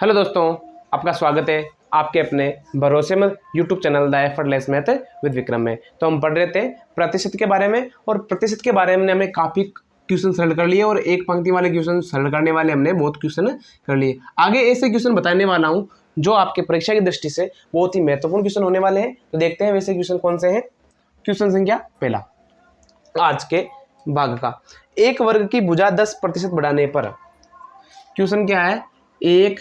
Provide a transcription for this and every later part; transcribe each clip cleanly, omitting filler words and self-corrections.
Hello दोस्तों, आपका स्वागत है आपके अपने भरोसेमंद YouTube channel the effortless math with Vikram में। तो हम पढ़ रहे थे प्रतिशत के बारे में, और प्रतिशत के बारे में हमने काफ़ी क्वेश्चन सॉल्व कर लिए और एक पंक्ति वाले क्वेश्चन सॉल्व करने वाले हमने बहुत क्वेश्चन कर लिए। आगे ऐसे क्वेश्चन बताने वाला हूँ जो आपके परीक्षा की दृष्टि से बहुत ही महत्वपूर्ण क्वेश्चन होने वाले हैं। तो देखते हैं वैसे क्वेश्चन कौन से हैं। क्वेश्चन संख्या पहला आज के भाग का, एक वर्ग की भुजा 10% बढ़ाने पर। क्वेश्चन क्या है? एक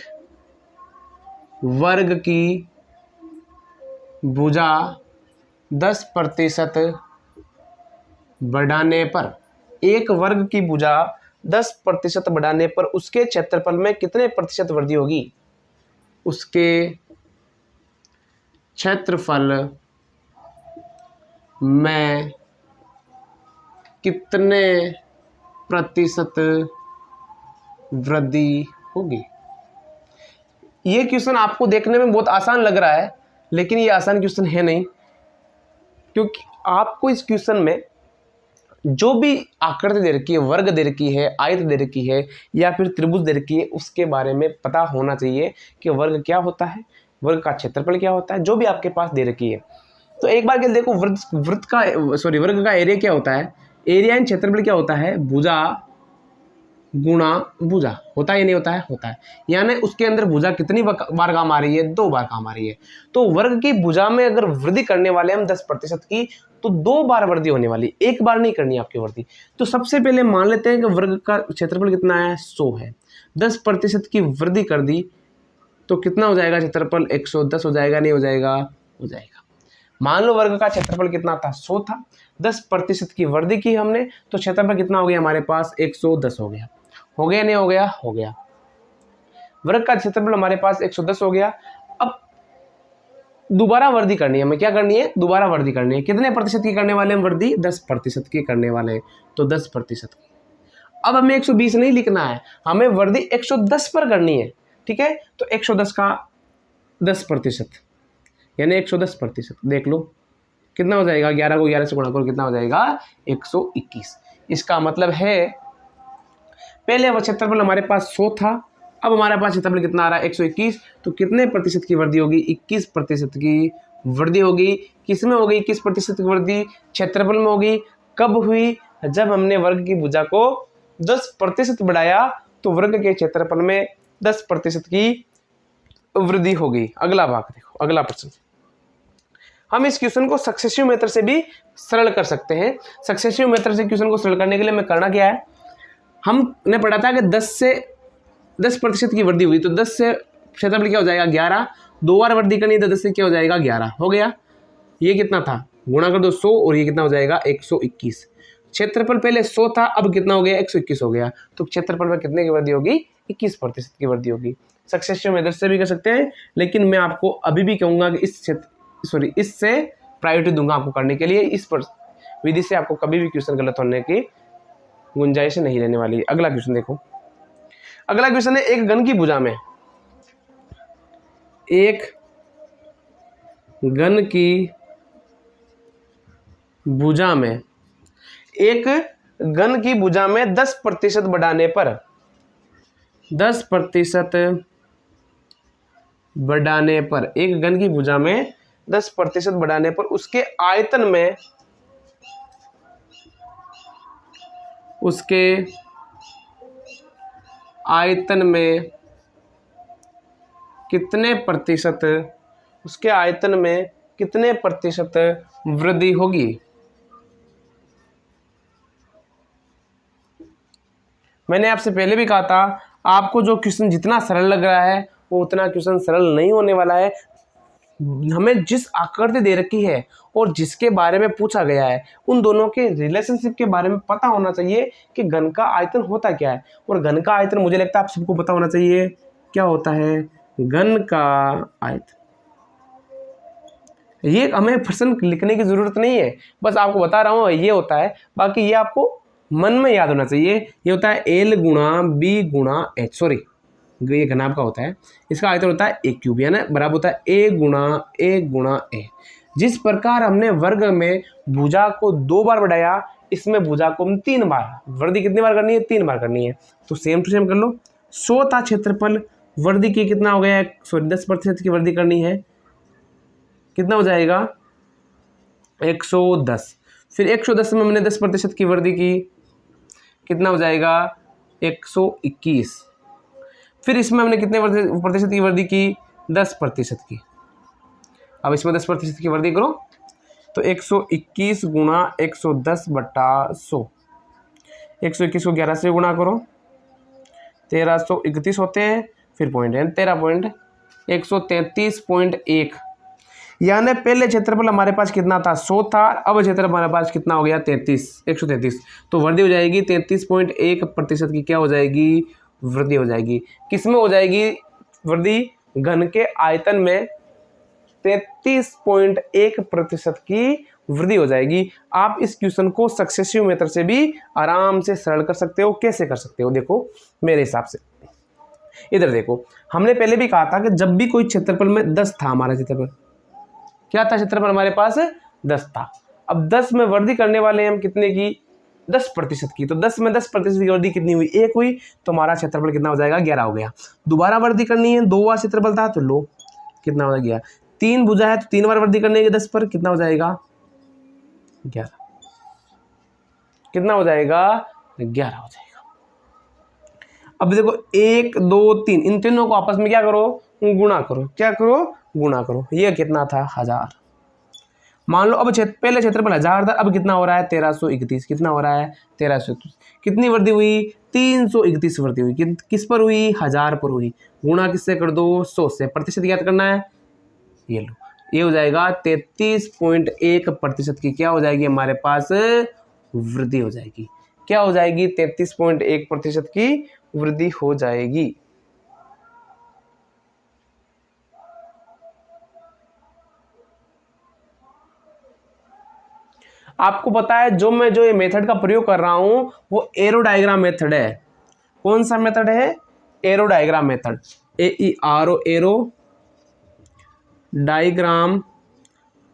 वर्ग की भुजा 10% बढ़ाने पर, एक वर्ग की भुजा 10% बढ़ाने पर उसके क्षेत्रफल में कितने प्रतिशत वृद्धि होगी? उसके क्षेत्रफल में कितने प्रतिशत वृद्धि होगी? ये क्वेश्चन आपको देखने में बहुत आसान लग रहा है, लेकिन ये आसान क्वेश्चन है नहीं, क्योंकि आपको इस क्वेश्चन में जो भी आकृति दे रखी है, वर्ग दे रखी है, आयत दे रखी है या फिर त्रिभुज दे रखी है, उसके बारे में पता होना चाहिए कि वर्ग क्या होता है, वर्ग का क्षेत्रफल क्या होता है, जो भी आपके पास दे रखी है। तो एक बार के देखो, वर्ग का एरिया क्या होता है? एरिया एंड क्षेत्रफल क्या होता है? भुजा गुणा भुजा। होता है या नहीं होता है? होता है। यानी उसके अंदर भुजा कितनी बार काम आ रही है? 2 बार काम आ रही है। तो वर्ग की भुजा में अगर वृद्धि करने वाले हम 10% की, तो 2 बार वृद्धि होने वाली, एक बार नहीं करनी आपकी वृद्धि। तो सबसे पहले मान लेते हैं कि वर्ग का क्षेत्रफल कितना है? 100 है। 10% की वृद्धि कर दी तो कितना हो जाएगा क्षेत्रफल? 110 हो जाएगा, नहीं हो जाएगा? हो जाएगा। मान लो वर्ग का क्षेत्रफल कितना था? 100 था। 10% की वृद्धि की हमने, तो क्षेत्रफल कितना हो गया हमारे पास? 110 हो गया। हो गया नहीं हो गया? हो गया। वर्ग का क्षेत्रफल हमारे पास 110 हो गया। अब दोबारा वृद्धि करनी है, हमें क्या करनी है? दोबारा वृद्धि करनी है। कितने प्रतिशत की करने वाले हैं वृद्धि? 10% की करने वाले हैं, तो 10% की। अब हमें 120 नहीं लिखना है, हमें वृद्धि 110 पर करनी है। ठीक है, तो 110 का 10% यानी 110%। देख लो कितना हो जाएगा? 11 को 11 से गुणा करो, कितना हो जाएगा? 121। इसका मतलब है पहले वह क्षेत्रफल हमारे पास 100 था, अब हमारे पास क्षेत्रफल कितना आ रहा है? 121। तो कितने प्रतिशत की वृद्धि होगी? 21% की वृद्धि होगी। किसमें होगी 21% की वृद्धि? क्षेत्रफल में होगी। कब हुई? जब हमने वर्ग की भुजा को 10% बढ़ाया, तो वर्ग के क्षेत्रफल में 10% की वृद्धि होगी। अगला भाग देखो, अगला प्रश्न। हम इस क्वेश्चन को सक्सेसिव मेथड से भी सरल कर सकते हैं। सक्सेसिव मेथड से क्वेश्चन को सरल करने के लिए मैं करना क्या है, हमने पढ़ा था कि 10% की वृद्धि हुई, तो 10 से क्षेत्रफल क्या हो जाएगा? 11। 2 बार वृद्धि करनी है तो 10 से क्या हो जाएगा? 11 हो गया। ये कितना था? गुणा कर दो 100, और ये कितना हो जाएगा? 121। क्षेत्रफल पहले 100 था, अब कितना हो गया? 121 हो गया। तो क्षेत्रफल में कितने की वृद्धि होगी? 21% की वृद्धि होगी। सक्सेसिव मेथड से भी कर सकते हैं, लेकिन मैं आपको अभी भी कहूंगा कि इससे प्रायोरिटी दूंगा आपको करने के लिए। इस विधि से आपको कभी भी क्वेश्चन गलत होने की गुंजाइश नहीं रहने वाली। अगला क्वेश्चन देखो। अगला क्वेश्चन है, एक घन की भुजा में, एक घन की भुजा में, एक घन की भुजा में 10% बढ़ाने पर, 10% बढ़ाने पर, एक घन की भुजा में 10% बढ़ाने पर उसके आयतन में, उसके आयतन में कितने प्रतिशत, उसके आयतन में कितने प्रतिशत वृद्धि होगी? मैंने आपसे पहले भी कहा था, आपको जो क्वेश्चन जितना सरल लग रहा है वो उतना क्वेश्चन सरल नहीं होने वाला है। हमें जिस आकृति दे रखी है और जिसके बारे में पूछा गया है, उन दोनों के रिलेशनशिप के बारे में पता होना चाहिए कि घन का आयतन होता क्या है। और घन का आयतन मुझे लगता है आप सबको पता होना चाहिए क्या होता है। घन का आयतन, ये हमें प्रश्न लिखने की जरूरत नहीं है, बस आपको बता रहा हूँ ये होता है। बाकी ये आपको मन में याद होना चाहिए। ये होता है L गुणा B गुणा H, सॉरी ये घनाभ का होता है, इसका आयतन होता है A³ यानी बराबर होता है A गुणा A। जिस प्रकार हमने वर्ग में भुजा को 2 बार बढ़ाया, इसमें भुजा को हम 3 बार, वृद्धि कितनी बार करनी है? 3 बार करनी है। तो सेम टू सेम कर लो। 100 था क्षेत्रफल, वृद्धि की कितना हो गया, सॉरी 10% की वृद्धि करनी है, कितना हो जाएगा 110। फिर 110 में मैंने 10% की वृद्धि की, कितना हो जाएगा 121। फिर इसमें हमने कितने प्रतिशत की वृद्धि की, 10% की। अब इसमें 10% की वृद्धि करो तो 121 गुणा 110 बटा 100, 121 को 11 से गुणा करो, 1331 होते हैं, फिर पॉइंट है 133.1। यानी पहले क्षेत्रफल हमारे पास कितना था 100 था, अब क्षेत्रफल हमारे पास कितना हो गया 133। तो वृद्धि हो जाएगी 33.1% की, क्या हो जाएगी वृद्धि हो जाएगी। किस में हो जाएगी वृद्धि, घन के आयतन में 33.1% की वृद्धि हो जाएगी। आप इस क्वेश्चन को सक्सेसिव मेथड से भी आराम से सरल कर सकते हो। कैसे कर सकते हो, देखो मेरे हिसाब से इधर देखो, हमने पहले भी कहा था कि जब भी कोई क्षेत्रफल में 10 था, हमारा क्षेत्रफल क्या था, क्षेत्रफल हमारे पास 10 था। अब 10 में वृद्धि करने वाले हैं हम कितने की, 10% की। तो 10 में 10% की वृद्धि कितनी हुई, 1 हुई, तो हमारा क्षेत्रफल कितना हो जाएगा 11 हो गया। दोबारा वृद्धि करनी है, 2 बार क्षेत्रफल था तो लो कितना हो गया, 3 भुजा है तो 3 बार वृद्धि करने के 10 पर कितना हो जाएगा 11, कितना हो जाएगा 11 हो जाएगा। अब देखो 1 2 3 इन तीनों को आपस में क्या करो, गुणा करो, क्या करो गुणा करो। ये कितना था 1000। मान लो अब पहले क्षेत्रफल 1000 था, अब कितना हो रहा है 1331, कितना हो रहा है 1331। कितनी वृद्धि हुई 331 वृद्धि हुई, किस पर हुई 1000 पर हुई। गुणा किससे कर दो 100 से, प्रतिशत ज्ञात करना है, ये लो ये हो जाएगा 33.1% की क्या हो जाएगी हमारे पास वृद्धि हो जाएगी। क्या हो जाएगी 33.1% की वृद्धि हो जाएगी। आपको पता है जो मैं ये मेथड का प्रयोग कर रहा हूं वो एरो डायग्राम मेथड है। कौन सा मेथड है, arrow diagram method, AERO arrow diagram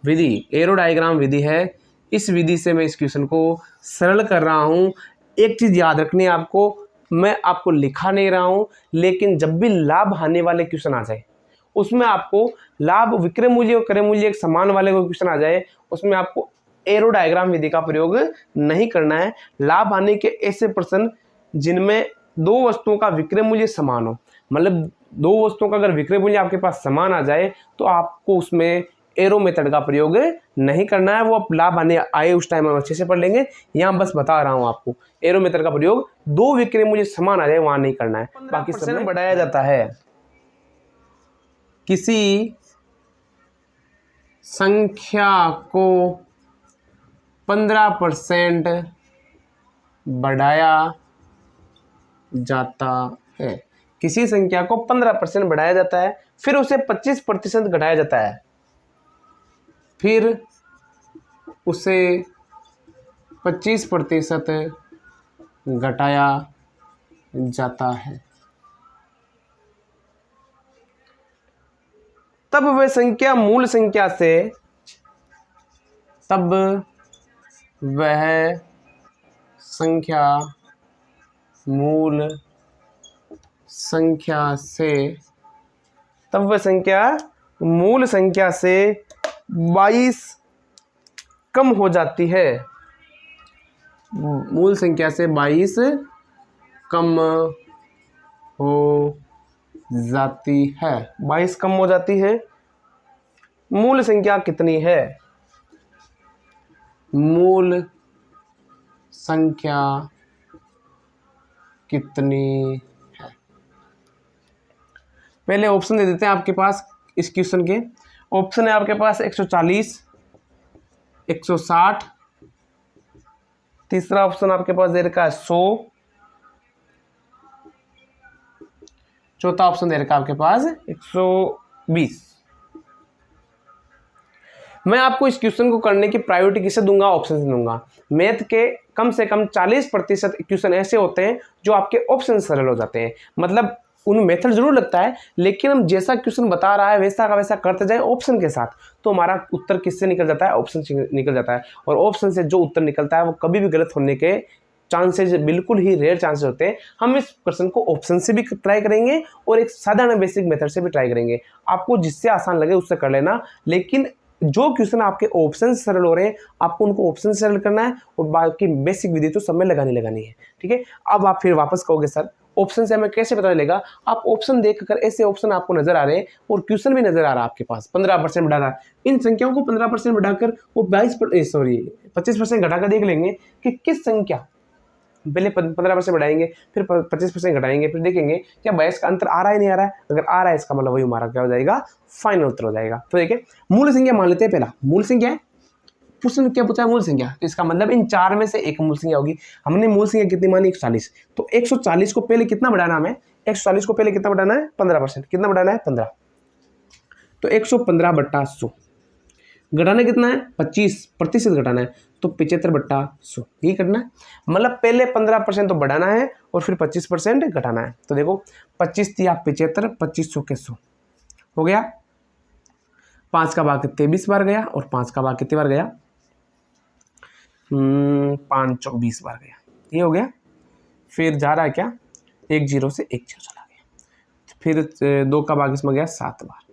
विधि, एरो डायग्राम विधि है। इस विधि से मैं इस क्वेश्चन को सरल कर रहा हूं। एक चीज याद रखनी है आपको, मैं आपको लिखा नहीं रहा हूं, लेकिन जब भी लाभ हानि वाले क्वेश्चन आ जाए उसमें आपको लाभ विक्रय मूल्य और क्रय मूल्य एक समान वाले को क्वेश्चन आ जाए, उसमें आपको एरो डायग्राम विधि का प्रयोग नहीं करना है। लाभ हानि के ऐसे प्रश्न जिनमें 2 वस्तुओं का विक्रय मूल्य समान हो, मतलब 2 वस्तुओं का अगर विक्रय मूल्य आपके पास समान आ जाए तो आपको उसमें एरो मेथड का प्रयोग नहीं करना है। वो आप लाभ हानि आए उस टाइम हम अच्छे से पढ़ लेंगे, यहाँ बस बता रहा हूँ आपको एरो मेथड का प्रयोग 2 विक्रय मूल्य समान आ जाए वहां नहीं करना है। बाकी सब बढ़ाया जाता है, किसी संख्या को 15% बढ़ाया जाता है, किसी संख्या को 15% बढ़ाया जाता है, फिर उसे 25% घटाया जाता है, फिर उसे 25% घटाया जाता है, तब वह संख्या मूल संख्या से तब वह संख्या मूल संख्या से मूल संख्या से 22 कम हो जाती है, मूल संख्या से 22 कम हो जाती है, 22 कम हो जाती है। मूल संख्या कितनी है, मूल संख्या कितनी है। पहले ऑप्शन दे देते हैं आपके पास इस क्वेश्चन के। ऑप्शन है आपके पास 140, 160, तीसरा ऑप्शन आपके पास दे रखा है 100, चौथा ऑप्शन दे रखा है आपके पास 120। मैं आपको इस क्वेश्चन को करने की प्रायोरिटी किसे दूंगा, ऑप्शन से दूंगा। मैथ के कम से कम 40% क्वेश्चन ऐसे होते हैं जो आपके ऑप्शन सरल हो जाते हैं, मतलब उनमें मेथड जरूर लगता है, लेकिन हम जैसा क्वेश्चन बता रहा है वैसा का वैसा करते जाए ऑप्शन के साथ, तो हमारा उत्तर किससे निकल जाता है, ऑप्शन से निकल जाता है। और ऑप्शन से जो उत्तर निकलता है वो कभी भी गलत होने के चांसेस बिल्कुल ही रेयर चांसेस होते हैं। हम इस क्वेश्चन को ऑप्शन से भी ट्राई करेंगे और एक साधारण बेसिक मेथड से भी ट्राई करेंगे। आपको जिससे आसान लगे उससे कर लेना, लेकिन जो क्वेश्चन आपके ऑप्शन से सरल हो रहे हैं आपको उनको ऑप्शन से सरल करना है और बाकी बेसिक विधि तो सब में लगानी है। ठीक है, अब आप फिर वापस कहोगे सर ऑप्शन से हमें कैसे पता चलेगा? आप ऑप्शन देखकर ऐसे ऑप्शन आपको नजर आ रहे हैं और क्वेश्चन भी नजर आ रहा है आपके पास 15% बढ़ा रहा है, इन संख्याओं को 15% बढ़ाकर वो 25% घटाकर देख लेंगे कि किस संख्या, पहले 15% बढ़ाएंगे फिर 25% घटाएंगे, फिर देखेंगे क्या 22 का अंतर आ रहा है नहीं आ रहा है। अगर आ रहा है इसका मतलब वही हमारा क्या हो जाएगा, फाइनल उत्तर हो जाएगा। तो देखिए मूल संख्या मान लेते हैं, पहला मूल संख्या है, प्रश्न क्या पूछा है मूल संख्या, तो इसका मतलब इन 4 में से एक मूल संख्या होगी। हमने मूल संख्या कितनी मानी 140, तो 140 को पहले कितना बढ़ाना हमें, 140 को पहले कितना बढ़ाना है 15%, कितना बढ़ाना है 15, तो 115/100 घटाना कितना है 25% घटाना है, तो 75/100 यही करना है। मतलब पहले 15% तो बढ़ाना है और फिर 25% घटाना है। तो देखो 25 तिया 75, 2500 के 100 हो गया, 5 का भाग 23 बार गया और 5 का भाग कितनी बार गया, 5 चौक 20 बार गया, ये हो गया। फिर जा रहा है क्या, 1 0 से 1 0 चला गया, फिर 2 का भाग इसमें गया 7 बार।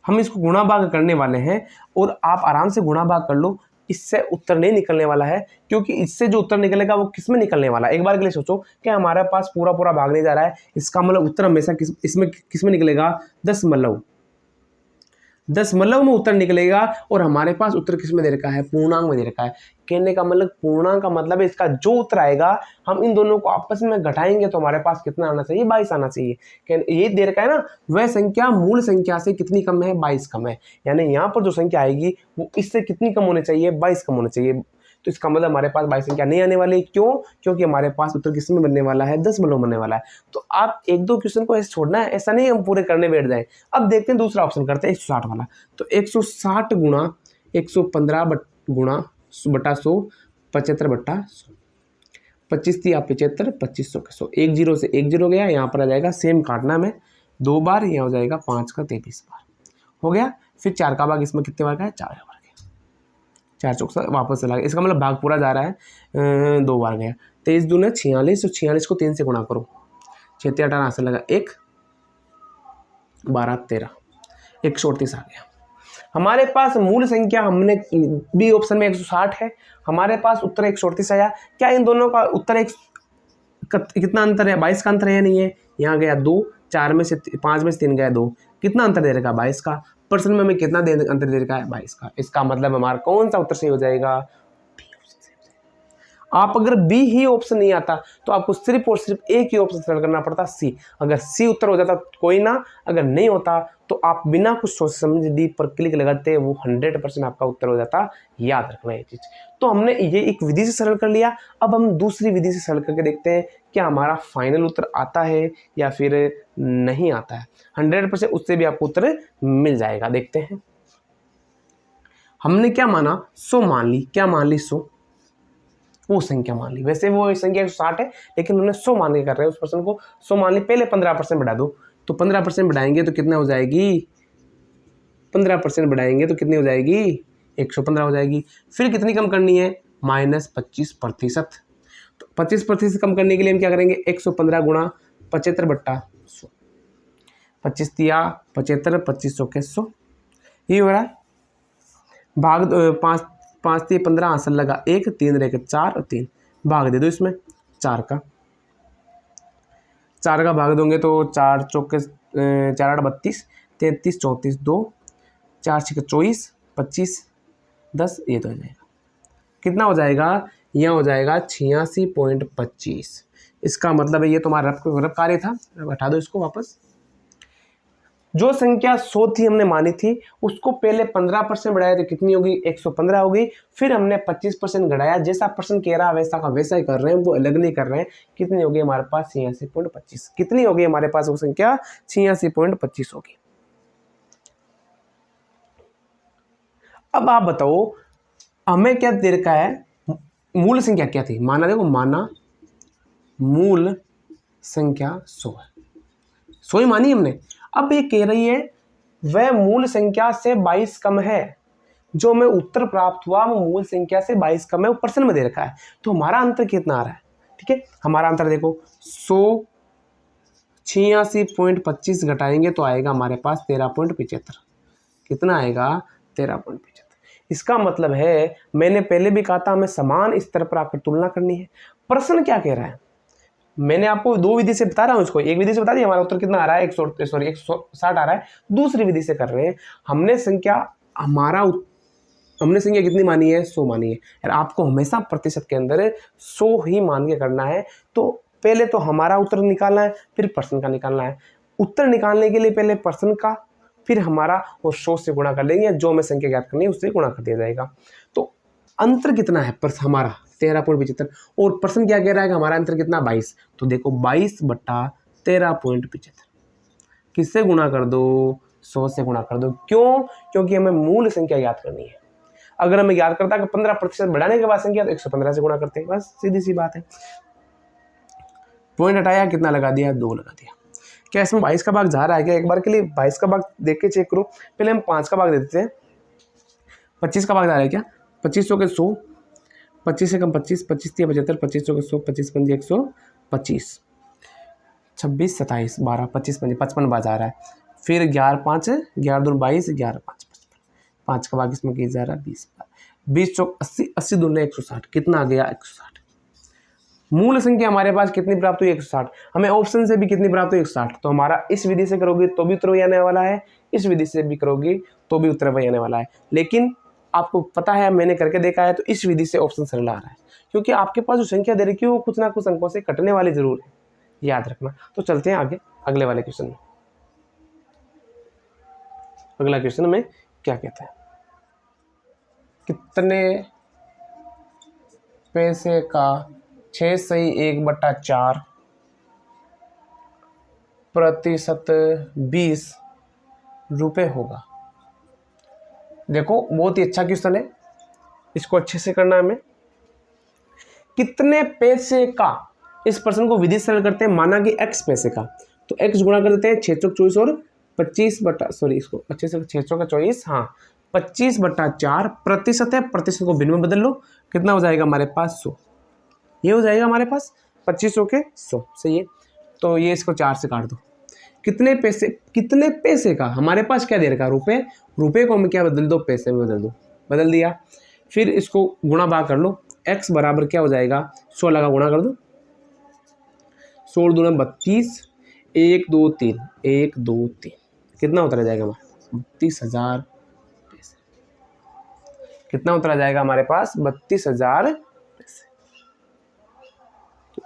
हम इसको गुणा भाग करने वाले हैं और आप आराम से गुणा भाग कर लो, इससे उत्तर नहीं निकलने वाला है, क्योंकि इससे जो उत्तर निकलेगा वो किस में निकलने वाला है। एक बार के लिए सोचो कि हमारे पास पूरा पूरा भाग नहीं जा रहा है, इसका मतलब उत्तर हमेशा किस में निकलेगा, दशमलव में उत्तर निकलेगा और हमारे पास उत्तर किस में दे रखा है, पूर्णांक में दे रखा है। कहने का मतलब पूर्णांक का मतलब है इसका जो उत्तर आएगा हम इन दोनों को आपस में घटाएंगे तो हमारे पास कितना आना चाहिए, 22 आना चाहिए। ये दे रखा है ना, वह संख्या मूल संख्या से कितनी कम है, 22 कम है, यानी यहाँ पर जो संख्या आएगी वो इससे कितनी कम होनी चाहिए, 22 कम होनी चाहिए। तो इसका मतलब हमारे पास 22 संख्या नहीं आने वाली, क्यों, क्योंकि हमारे पास उत्तर किस में बनने वाला है, दशमलव बनने वाला है। तो आप 1-2 क्वेश्चन को ऐसे छोड़ना है, ऐसा नहीं हम पूरे करने बैठ जाए। अब देखते हैं दूसरा ऑप्शन करते हैं 160 वाला। तो 160 गुणा 115 गुणा बटा 100 75/100, 25 तिया 75, 2500 के 100, 1 0 से 1 0 गया, यहाँ पर आ जाएगा सेम काटना में 2 बार, यहाँ हो जाएगा 5 का 23 बार हो गया। फिर 4 का भाग इसमें कितने बार का है, 4 बार गया, 4 चौक से वापस चला गया, इसका मतलब भाग पूरा जा रहा है 2 बार गया। 23 दूने 46, तो 46 को 3 से गुणा करो, 6 3 18 से लगा 1 12 13, 138 आ गया। हमारे पास मूल संख्या हमने बी ऑप्शन में 160 है, हमारे पास उत्तर 138 आया। क्या इन दोनों का उत्तर कितना अंतर है, 22 का अंतर है नहीं है, यहाँ गया 2, 4 में से 5 में से 3 गया 2, कितना अंतर दे रखा है 22 का, पर्सन में हमें कितना अंतर दे रखा है 22 का। इसका मतलब हमारा कौन सा उत्तर सही हो जाएगा, आप अगर बी ही ऑप्शन नहीं आता तो आपको सिर्फ और सिर्फ एक ही ऑप्शन सेलेक्ट करना पड़ता, सी। अगर सी उत्तर हो जाता कोई ना, अगर नहीं होता तो आप बिना कुछ सोच समझ डी पर क्लिक लगाते वो 100% आपका उत्तर हो जाता। याद रखना ये चीज। तो हमने ये एक विधि से सरल कर लिया, अब हम दूसरी विधि से सरल करके देखते हैं क्या हमारा फाइनल उत्तर आता है या फिर नहीं आता है। 100% उससे भी आपको उत्तर मिल जाएगा। देखते हैं, हमने क्या माना, 100 मान ली, क्या मान ली 100, वो संख्या मान ली। वैसे वो संख्या 160 है लेकिन उन्होंने 100 मान के कर रहे हैं, उस पर्सन को 100 मान ली। पहले 15% बढ़ा दो, तो 15% बढ़ाएंगे तो कितना हो जाएगी, 15% बढ़ाएंगे तो कितनी हो जाएगी, 115 हो जाएगी। फिर कितनी कम करनी है, -25%। तो 25% कम करने के लिए हम क्या करेंगे, 115 गुणा 75/100, 25 तिया 75, 2500 के 100, ये हो रहा है। भाग 5 3 15 आंसर लगा 1, 3 रह के 4 और 3 भाग दे दो इसमें 4 का भाग दोगे तो 4 चौके 4 8 32, 33 34 2, 4 6 24, 25 10, ये तो हो जाएगा। कितना हो जाएगा, यहाँ हो जाएगा 86.25। इसका मतलब है ये तुम्हारा रफ कार्य था, हटा दो इसको वापस। जो संख्या 100 थी हमने मानी थी, उसको पहले 15% बढ़ाया तो कितनी होगी, 115 होगी। फिर हमने 25% घटाया, जैसा पर्सन कह रहा है वैसा का वैसा ही कर रहे हैं, वो अलग नहीं कर रहे हैं। कितनी होगी हमारे पास, 86.25। कितनी होगी हमारे पास वो संख्या, 86.25 होगी। अब आप बताओ हमें क्या दे रखा है, मूल संख्या क्या थी, माना देखो, माना मूल संख्या 100 है, 100 ही मानी हमने। अब ये कह रही है वह मूल संख्या से 22 कम है, जो हमें उत्तर प्राप्त हुआ वो मूल संख्या से 22 कम है, वो प्रश्न में दे रखा है। तो हमारा अंतर कितना आ रहा है, ठीक है, हमारा अंतर देखो 186.25 घटाएंगे तो आएगा हमारे पास 13.75। कितना आएगा, 13.75। इसका मतलब है, मैंने पहले भी कहा था हमें समान स्तर पर आकर तुलना करनी है। प्रश्न क्या कह रहा है, मैंने आपको दो विधि से बता रहा हूँ इसको। एक विधि से बता दिया हमारा उत्तर कितना आ रहा है 160 आ रहा है। दूसरी विधि से कर रहे हैं, हमने संख्या कितनी मानी है, 100 मानी है। यार आपको हमेशा प्रतिशत के अंदर 100 ही मान के करना है। तो पहले तो हमारा उत्तर निकालना है, फिर प्रश्न का निकालना है। उत्तर निकालने के लिए पहले प्रश्न का, फिर हमारा, और 100 से गुणा कर लेंगे, जो हमें संख्या ज्ञात करनी है उससे गुणा कर दिया जाएगा। तो अंतर कितना है हमारा 13.75, और प्रश्न क्या कह रहा है कि हमारा अंतर कितना 22। तो देखो 22/13.75 किससे गुणा कर दो, 100 से गुणा कर दो। क्यों, क्योंकि हमें मूल संख्या ज्ञात करनी है। अगर हमें याद करता है कि 15% बढ़ाने के बाद संख्या, तो 115 से गुणा करते हैं, बस सीधी सी बात है। पॉइंट हटाया, कितना लगा दिया, 2 लगा दिया। क्या इसमें 22 का भाग जा रहा है क्या, एक बार के लिए 22 का भाग देख के चेक करो। पहले हम 5 का भाग दे देते हैं। 25 का भाग जा रहा है क्या, 2500 के 100, 25 से कम 25, 25 3 75, 2500 के 100, 25 पंजे 125, 26 27 12 25 पंजे 55 बाज आ रहा है। फिर 11 5 11 2 22, 11 5 5 का भाग इसमें किया जा रहा है 20, 20 चौक 80, 80 दूने 160, कितना आ गया 160। मूल संख्या हमारे पास कितनी प्राप्त हुई, 160। हमें ऑप्शन से भी कितनी प्राप्त हुई, 160। तो हमारा इस विधि से करोगे तो भी उत्तर वही आने वाला है, इस विधि से भी करोगे तो भी उत्तर वही आने वाला है। लेकिन आपको पता है, मैंने करके देखा है, तो इस विधि से ऑप्शन सरल आ रहा है, क्योंकि आपके पास जो संख्या दे रखी है वो कुछ ना कुछ अंकों से कटने वाली जरूर है, याद रखना। तो चलते हैं आगे अगले वाले क्वेश्चन में। अगला क्वेश्चन में क्या कहते हैं, कितने पैसे का 6 सही 1/4 प्रतिशत 20 रुपये होगा। देखो बहुत ही अच्छा क्वेश्चन है, इसको अच्छे से करना है हमें। कितने पैसे का, इस प्रश्न को विधि सरल करते हैं, माना कि x पैसे का, तो x गुणा कर देते हैं 6 चौक 24 और 25 बटा, सॉरी इसको अच्छे से 6 चौक 24, हाँ 25/4 प्रतिशत है, प्रतिशत को भिन्न में बदल लो, कितना हो जाएगा हमारे पास 100। ये हो जाएगा हमारे पास 2500 के 100, सही है। तो ये इसको 4 से काट दो। कितने पैसे का, हमारे पास क्या दे रखा, रुपए, रुपए को हम क्या बदल दो, पैसे में बदल दो, बदल दिया। फिर इसको गुणा भाग कर लो, x बराबर क्या हो जाएगा, 16 का गुणा कर दो, 16 दूना 32, 1 2 3, 1 2 3, कितना उत्तर आ जाएगा हमारा 32,000 पैसे। कितना उत्तर आ जाएगा हमारे पास 32,000 पैसे।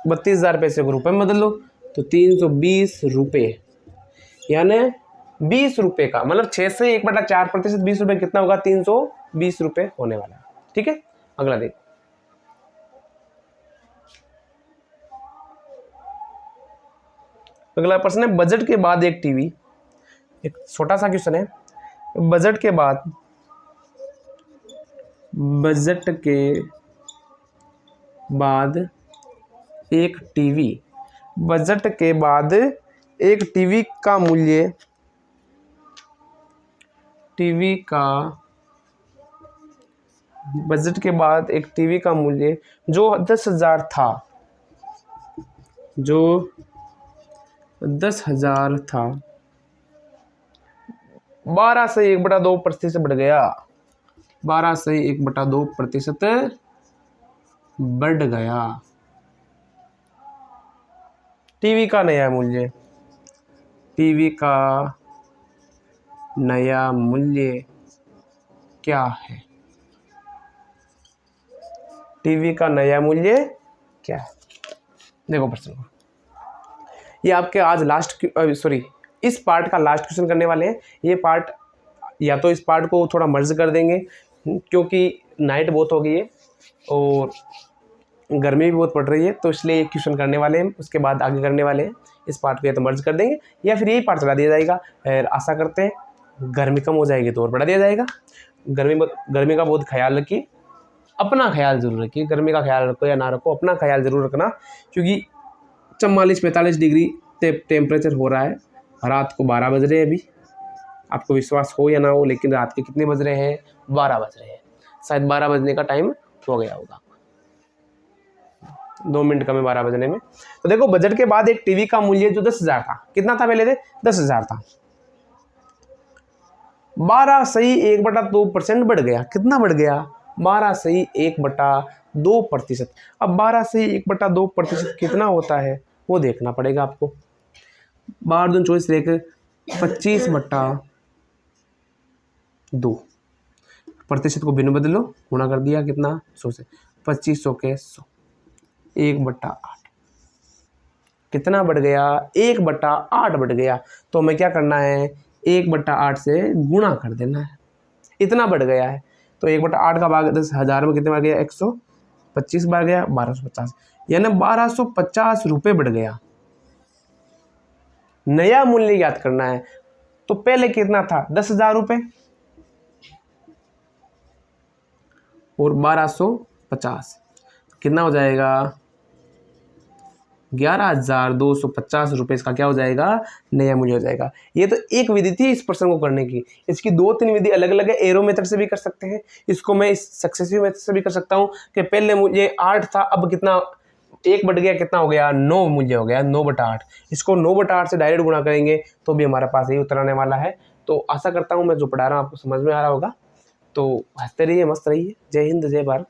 32,000 पैसे को रुपए में बदल लो तो 320 रुपये, यानी 20 रुपये का, मतलब 6 से 1/4 प्रतिशत 20 रुपये कितना होगा, 320 रुपये होने वाला है। ठीक है, अगला देखो। अगला प्रश्न है, बजट के बाद एक टीवी, एक छोटा सा क्वेश्चन है। बजट के बाद एक टीवी, बजट के बाद एक टीवी का मूल्य, बजट के बाद एक टीवी का मूल्य जो 10,000 था, जो 10,000 था, 12 से 1/2 प्रतिशत बढ़ गया, 12 से 1/2 प्रतिशत बढ़ गया। टीवी का नया मूल्य, टीवी का नया मूल्य क्या है, टीवी का नया मूल्य क्या है। देखो प्रश्न, ये आपके आज इस पार्ट का लास्ट क्वेश्चन करने वाले हैं। ये पार्ट या तो इस पार्ट को थोड़ा मर्ज कर देंगे, क्योंकि नाइट बहुत हो गई है और गर्मी भी बहुत पड़ रही है, तो इसलिए एक क्वेश्चन करने वाले हैं, उसके बाद आगे करने वाले हैं। इस पार्ट को या तो मर्ज कर देंगे या फिर यही पार्ट चला दिया जाएगा। और आशा करते हैं गर्मी कम हो जाएगी तो और बढ़ा दिया जाएगा। गर्मी का बहुत ख्याल रखिए, अपना ख्याल जरूर रखिए। गर्मी का ख्याल रखो या ना रखो, अपना ख्याल जरूर रखना, क्योंकि 44-45 डिग्री टेम्परेचर हो रहा है। रात को 12 बज रहे हैं अभी, आपको विश्वास हो या ना हो, लेकिन रात के कितने बज रहे हैं, 12 बज रहे हैं, शायद 12 बजने का टाइम हो गया होगा, 2 मिनट कम है 12 बजने में। तो देखो बजट के बाद एक टीवी का मूल्य जो 10,000 था, कितना था पहले थे, 10,000 था, 12.1/2% बढ़ गया। कितना बढ़ गया, 12.1/2%। अब 12.1/2% कितना होता है वो देखना पड़ेगा आपको। 12 दूनी 24 लेकर 25/2, प्रतिशत को भिन्न बदलो, गुणा कर दिया कितना 100 से, 2500 के 100, 1/8 कितना बढ़ गया, 1/8 बढ़ गया। तो हमें क्या करना है, 1/8 से गुणा कर देना है, इतना बढ़ गया है। तो 1/8 का भाग 10,000 में कितने बार गया, 125 बार गया, 1250, यानी 1250 रुपये बढ़ गया। नया मूल्य याद करना है, तो पहले कितना था 10,000 रुपये और 1250 कितना हो जाएगा, 11,250 रुपये इसका क्या हो जाएगा, नया मूल्य हो जाएगा। ये तो एक विधि थी इस प्रश्न को करने की, इसकी 2-3 विधि अलग अलग है। एरो मेथड से भी कर सकते हैं इसको, मैं इस सक्सेसिव मेथड से भी कर सकता हूँ कि पहले मूल्य 8 था, अब कितना 1 बढ़ गया, कितना हो गया 9 मूल्य हो गया, 9/8। इसको 9/8 से डायरेक्ट गुणा करेंगे तो भी हमारे पास यही उत्तर आने वाला है। तो आशा करता हूँ मैं जो पढ़ा रहा हूँ आपको समझ में आ रहा होगा। तो हंसते रहिए, मस्त रहिए। जय हिंद, जय भारत।